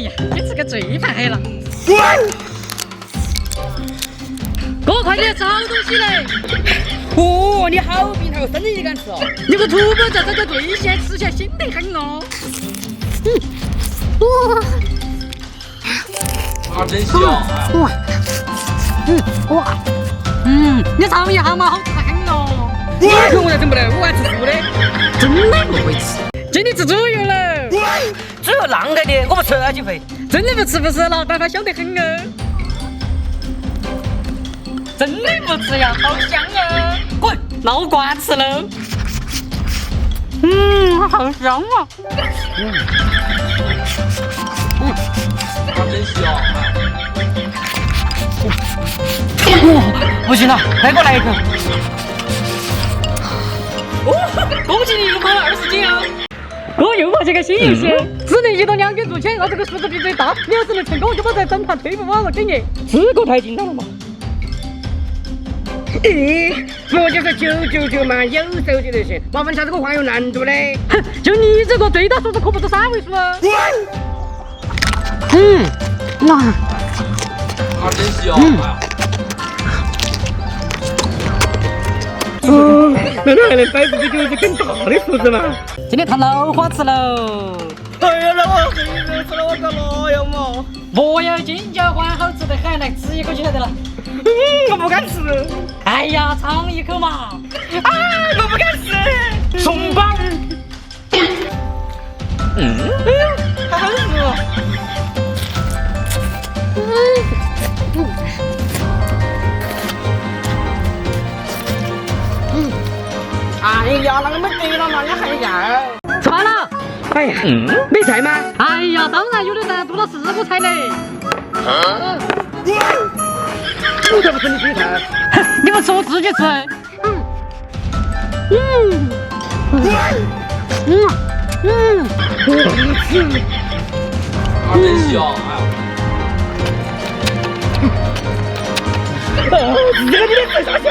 呀，你这个最怕黑了。哥，快点吃好东西嘞！哦，你好病态哦，生人也敢吃哦？你个土包子，这叫兑现，吃起来腥得很哦。啊，真香！哇，你尝一下嘛，好吃得很哦。你可我才整不来，我还吃素的。真的不会吃，今天吃猪油了。猪肉啷个的？我不吃几回。真的不吃不是，老板他香得很哦。真的不吃呀，好香啊！滚，老瓜吃了。好香啊！啊，真香！不行了，再给我来一口。恭喜你又胖了20斤啊！哥又发现个新游戏，只能移动2根柱线，让这个数字比最大。你要是能成功，就把这整盘推不网了给你。这个太紧张了嘛！咦，不就是999嘛，有手机就行。麻烦下这个话有难度嘞。哼，就你这个最大数字可不是3位数啊！哇，啊，真香！难道还能摆出比90更大的数字吗？今天他老花吃喽。哎呀，那我黑人吃了我搞哪样嘛？不要金角花，好吃得很，来吃一口就晓得了。我不敢吃。哎呀，尝一口嘛！啊，我不敢吃。松绑。还好吃哦。哎呀，那个没得了嘛，你还要？吃饭了。哎呀，没菜吗？哎呀，当然有的噻，做了4个菜嘞。我才不吃你自己菜。你不吃我自己吃。啊，真香！这个你得吃下去。